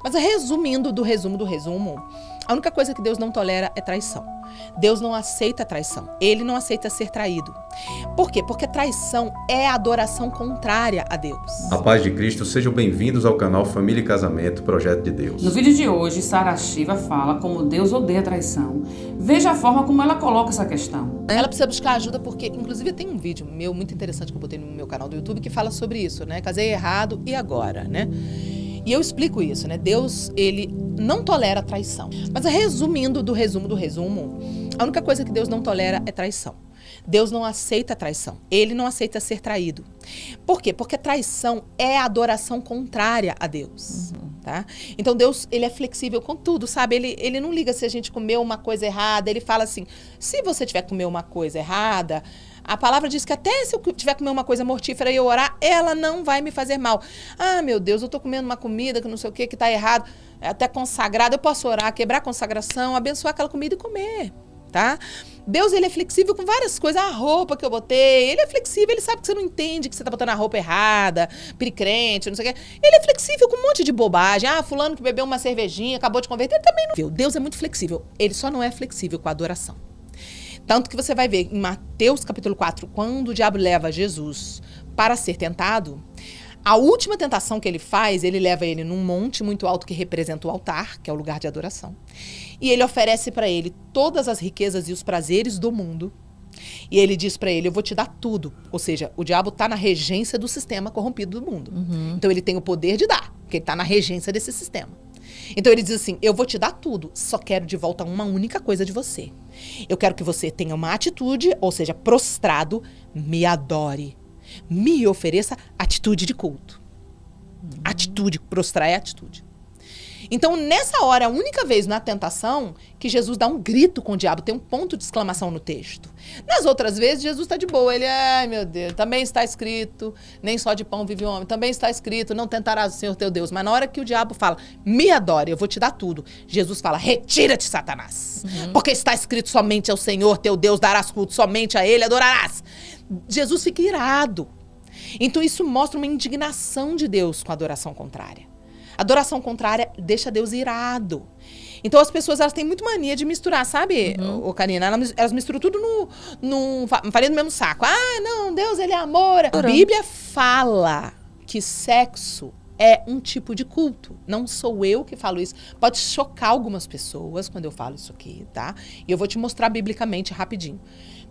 Mas resumindo do resumo, a única coisa que Deus não tolera é traição. Deus não aceita traição. Ele não aceita ser traído. Por quê? Porque traição é adoração contrária a Deus. A paz de Cristo, sejam bem-vindos ao canal Família e Casamento, Projeto de Deus. No vídeo de hoje, Sara Shiva fala como Deus odeia a traição. Veja a forma como ela coloca essa questão. Ela precisa buscar ajuda porque, inclusive, tem um vídeo meu muito interessante que eu botei no meu canal do YouTube que fala sobre isso, né? Casei errado e agora, né? E eu explico isso, né? Deus, ele não tolera traição. Mas resumindo do resumo, a única coisa que Deus não tolera é traição. Deus não aceita traição. Ele não aceita ser traído. Por quê? Porque traição é adoração contrária a Deus. Tá? Então Deus, ele é flexível com tudo, sabe? Ele não liga se a gente comeu uma coisa errada. Ele fala assim, se você tiver comer uma coisa errada, a palavra diz que até se eu tiver comer uma coisa mortífera e eu orar, ela não vai me fazer mal. Ah, meu Deus, eu tô comendo uma comida que não sei o que tá errado, é até consagrada, eu posso orar, quebrar a consagração, abençoar aquela comida e comer. Tá? Deus, ele é flexível com várias coisas. A roupa que eu botei, ele é flexível, ele sabe que você não entende que você tá botando a roupa errada, piricrente, não sei o quê. Ele é flexível com um monte de bobagem. Ah, fulano que bebeu uma cervejinha, acabou de converter, ele também não viu. Deus é muito flexível, ele só não é flexível com a adoração. Tanto que você vai ver em Mateus capítulo 4, quando o diabo leva Jesus para ser tentado, a última tentação que ele faz, ele leva ele num monte muito alto que representa o altar, que é o lugar de adoração. E ele oferece para ele todas as riquezas e os prazeres do mundo. E ele diz para ele, eu vou te dar tudo. Ou seja, o diabo está na regência do sistema corrompido do mundo. Então ele tem o poder de dar, porque ele está na regência desse sistema. Então ele diz assim, eu vou te dar tudo, só quero de volta uma única coisa de você. Eu quero que você tenha uma atitude, ou seja, prostrado, me adore. Me ofereça atitude de culto. Atitude, prostrar é atitude. Então, nessa hora, a única vez na tentação que Jesus dá um grito com o diabo, tem um ponto de exclamação no texto. Nas outras vezes, Jesus está de boa. Ele, ai meu Deus, também está escrito, nem só de pão vive o homem. Também está escrito, não tentarás o Senhor teu Deus. Mas na hora que o diabo fala, me adore, eu vou te dar tudo. Jesus fala, retira-te, Satanás. Porque está escrito, somente ao Senhor teu Deus darás culto, somente a Ele adorarás. Jesus fica irado. Então isso mostra uma indignação de Deus com a adoração contrária. Adoração contrária deixa Deus irado. Então as pessoas, elas têm muito mania de misturar, sabe, Karina? Elas misturam tudo farinha no mesmo saco. Ah, não, Deus, ele é amor. A Bíblia fala que sexo é um tipo de culto. Não sou eu que falo isso. Pode chocar algumas pessoas quando eu falo isso aqui, tá? E eu vou te mostrar biblicamente rapidinho.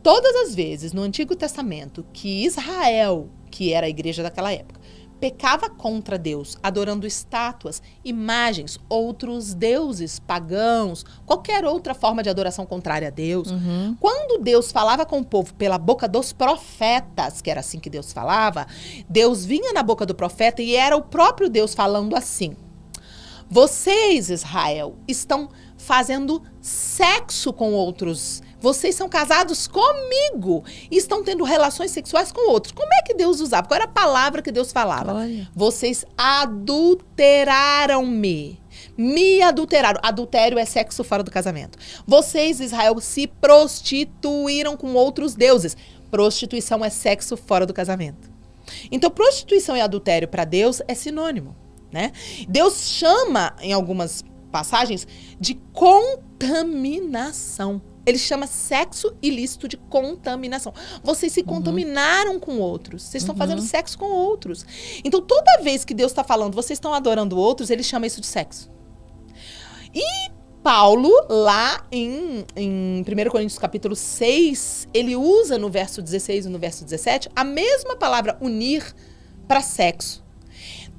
Todas as vezes no Antigo Testamento que Israel, que era a igreja daquela época, pecava contra Deus, adorando estátuas, imagens, outros deuses pagãos, qualquer outra forma de adoração contrária a Deus. Quando Deus falava com o povo pela boca dos profetas, que era assim que Deus falava, Deus vinha na boca do profeta e era o próprio Deus falando assim: vocês, Israel, estão fazendo sexo com outros. Vocês são casados comigo e estão tendo relações sexuais com outros. Como é que Deus usava? Qual era a palavra que Deus falava? Olha. Vocês adulteraram-me. Me adulteraram. Adultério é sexo fora do casamento. Vocês, Israel, se prostituíram com outros deuses. Prostituição é sexo fora do casamento. Então, prostituição e adultério para Deus é sinônimo, né? Deus chama, em algumas passagens, de contaminação. Ele chama sexo ilícito de contaminação. Vocês se contaminaram com outros. Vocês estão fazendo sexo com outros. Então, toda vez que Deus está falando, vocês estão adorando outros, ele chama isso de sexo. E Paulo, lá em 1 Coríntios capítulo 6, ele usa no verso 16 e no verso 17 a mesma palavra unir para sexo.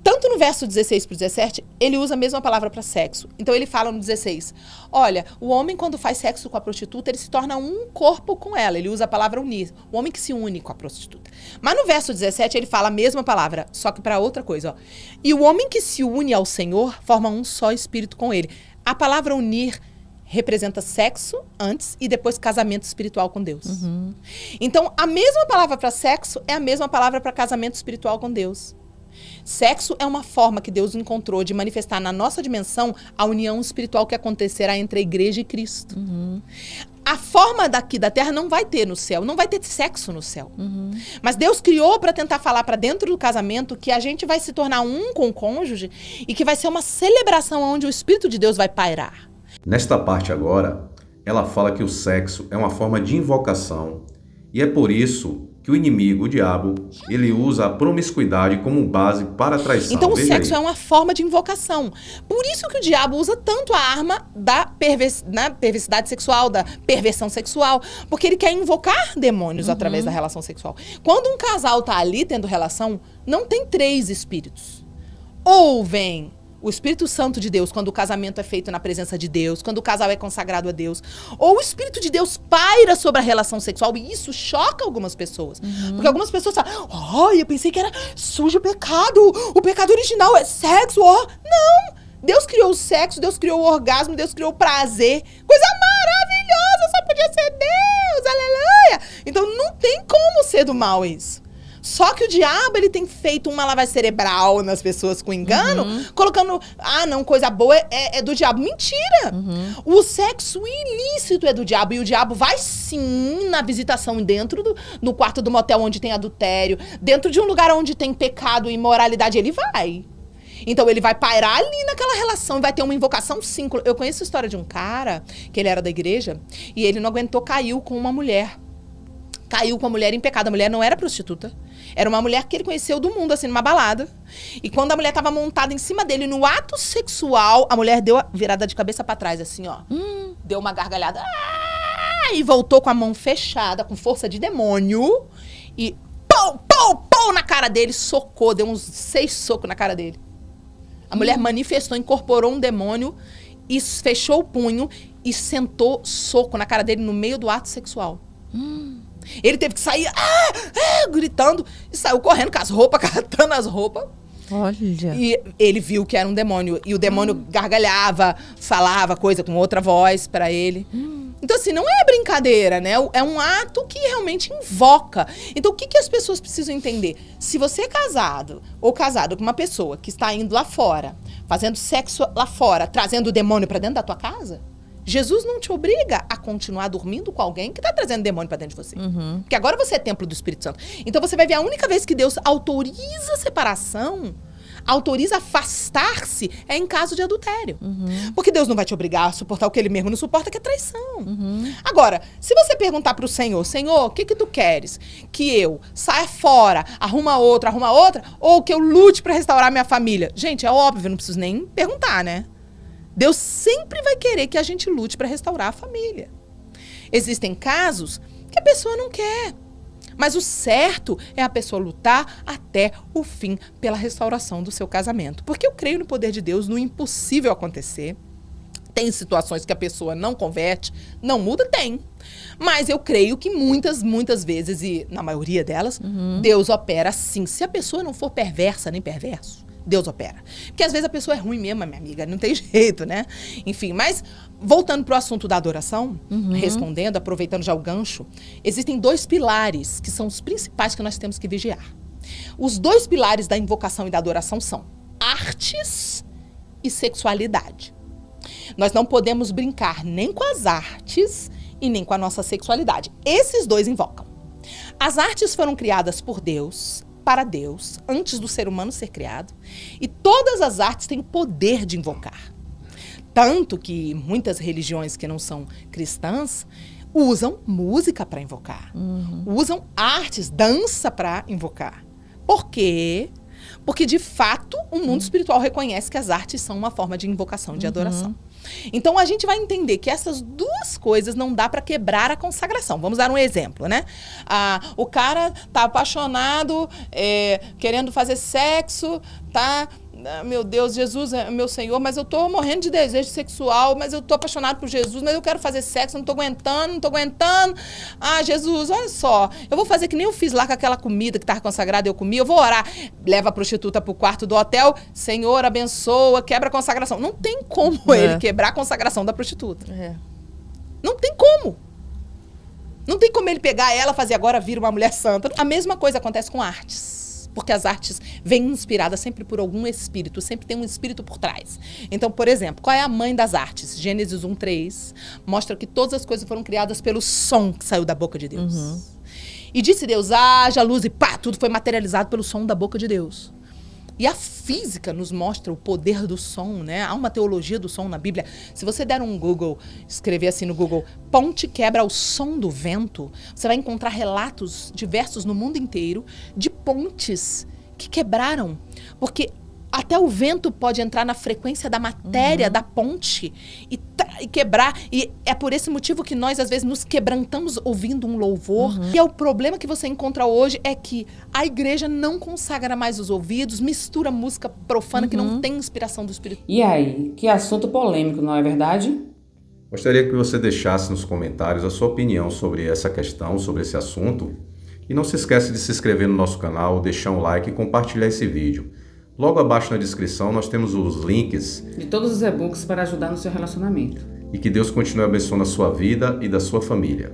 Tanto no verso 16 para o 17, ele usa a mesma palavra para sexo. Então ele fala no 16, olha, o homem quando faz sexo com a prostituta, ele se torna um corpo com ela. Ele usa a palavra unir, o homem que se une com a prostituta. Mas no verso 17 ele fala a mesma palavra, só que para outra coisa. Ó. E o homem que se une ao Senhor forma um só espírito com ele. A palavra unir representa sexo antes e depois casamento espiritual com Deus. Então a mesma palavra para sexo é a mesma palavra para casamento espiritual com Deus. Sexo é uma forma que Deus encontrou de manifestar na nossa dimensão a união espiritual que acontecerá entre a igreja e Cristo. A forma daqui da terra não vai ter no céu, não vai ter sexo no céu. Mas Deus criou para tentar falar para dentro do casamento que a gente vai se tornar um com o cônjuge e que vai ser uma celebração onde o Espírito de Deus vai pairar. Nesta parte agora, ela fala que o sexo é uma forma de invocação e é por isso que o inimigo, o diabo, ele usa a promiscuidade como base para a traição. Então o Veja sexo aí. é uma forma de invocação. Por isso que o diabo usa tanto a arma da perversidade sexual, da perversão sexual, porque ele quer invocar demônios através da relação sexual. Quando um casal tá ali tendo relação, não tem 3 espíritos. Ou vem o Espírito Santo de Deus, quando o casamento é feito na presença de Deus, quando o casal é consagrado a Deus, ou o Espírito de Deus paira sobre a relação sexual, e isso choca algumas pessoas. Porque algumas pessoas falam, eu pensei que era sujo o pecado original é sexo, Não! Deus criou o sexo, Deus criou o orgasmo, Deus criou o prazer. Coisa maravilhosa, só podia ser Deus, aleluia! Então não tem como ser do mal isso. Só que o diabo, ele tem feito uma lavagem cerebral nas pessoas com engano, colocando, não, coisa boa é do diabo. Mentira! O sexo ilícito é do diabo, e o diabo vai sim na visitação dentro no quarto do motel onde tem adultério, dentro de um lugar onde tem pecado e imoralidade, ele vai. Então ele vai pairar ali naquela relação e vai ter uma invocação sim. Eu conheço a história de um cara, que ele era da igreja, e ele não aguentou, caiu com uma mulher. Caiu com a mulher em pecado. A mulher não era prostituta. Era uma mulher que ele conheceu do mundo, assim, numa balada. E quando a mulher tava montada em cima dele, no ato sexual, a mulher deu a virada de cabeça pra trás, assim, ó. Deu uma gargalhada. E voltou com a mão fechada, com força de demônio. E pau na cara dele. Socou, deu uns 6 socos na cara dele. A mulher manifestou, incorporou um demônio e fechou o punho e sentou soco na cara dele no meio do ato sexual. Ele teve que sair gritando e saiu correndo com as roupas, catando as roupas. Olha. E ele viu que era um demônio. E o demônio gargalhava, falava coisa com outra voz pra ele. Então, assim, não é brincadeira, né? É um ato que realmente invoca. Então, o que as pessoas precisam entender? Se você é casado ou casado com uma pessoa que está indo lá fora, fazendo sexo lá fora, trazendo o demônio pra dentro da tua casa, Jesus não te obriga a continuar dormindo com alguém que está trazendo demônio para dentro de você. Porque agora você é templo do Espírito Santo. Então você vai ver a única vez que Deus autoriza a separação, autoriza afastar-se, é em caso de adultério. Porque Deus não vai te obrigar a suportar o que ele mesmo não suporta, que é traição. Agora, se você perguntar para o Senhor, o que tu queres? Que eu saia fora, arruma outra, ou que eu lute para restaurar minha família? Gente, é óbvio, não preciso nem perguntar, né? Deus sempre vai querer que a gente lute para restaurar a família. Existem casos que a pessoa não quer. Mas o certo é a pessoa lutar até o fim pela restauração do seu casamento. Porque eu creio no poder de Deus, no impossível acontecer. Tem situações que a pessoa não converte, não muda? Tem. Mas eu creio que muitas vezes, e na maioria delas, Deus opera sim. Se a pessoa não for perversa nem perverso, Deus opera. Porque às vezes a pessoa é ruim mesmo, minha amiga, não tem jeito, né? Enfim, mas voltando pro assunto da adoração, respondendo, aproveitando já o gancho, existem 2 pilares que são os principais que nós temos que vigiar. Os 2 pilares da invocação e da adoração são artes e sexualidade. Nós não podemos brincar nem com as artes e nem com a nossa sexualidade. Esses 2 invocam. As artes foram criadas por Deus, para Deus, antes do ser humano ser criado. E todas as artes têm o poder de invocar. Tanto que muitas religiões que não são cristãs usam música para invocar. Usam artes, dança para invocar. Por quê? Porque, de fato, o mundo espiritual reconhece que as artes são uma forma de invocação, de adoração. Então, a gente vai entender que essas 2 coisas não dá para quebrar a consagração. Vamos dar um exemplo, né? O cara tá apaixonado, querendo fazer sexo, tá? Meu Deus, Jesus é meu Senhor, mas eu tô morrendo de desejo sexual, mas eu tô apaixonado por Jesus, mas eu quero fazer sexo, não tô aguentando. Jesus, olha só, eu vou fazer que nem eu fiz lá com aquela comida que tava consagrada, eu comi, eu vou orar. Leva a prostituta pro quarto do hotel, Senhor, abençoa, quebra a consagração. Não tem como ele quebrar a consagração da prostituta. Não tem como. Não tem como ele pegar ela, fazer agora vir uma mulher santa. A mesma coisa acontece com artes. porque as artes vêm inspiradas sempre por algum espírito, sempre tem um espírito por trás. Então, por exemplo, qual é a mãe das artes? Gênesis 1:3 mostra que todas as coisas foram criadas pelo som que saiu da boca de Deus. E disse Deus, haja luz, e pá, tudo foi materializado pelo som da boca de Deus. E a física nos mostra o poder do som, né? Há uma teologia do som na Bíblia. Se você der um Google, escrever assim no Google, ponte quebra o som do vento, você vai encontrar relatos diversos no mundo inteiro de pontes que quebraram. Porque até o vento pode entrar na frequência da matéria da ponte e quebrar. E é por esse motivo que nós, às vezes, nos quebrantamos ouvindo um louvor. E é o problema que você encontra hoje é que a igreja não consagra mais os ouvidos, mistura música profana que não tem inspiração do Espírito. E aí, que assunto polêmico, não é verdade? Gostaria que você deixasse nos comentários a sua opinião sobre essa questão, sobre esse assunto. E não se esqueça de se inscrever no nosso canal, deixar um like e compartilhar esse vídeo. Logo abaixo na descrição nós temos os links De todos os e-books para ajudar no seu relacionamento. e que Deus continue abençoando a sua vida e da sua família.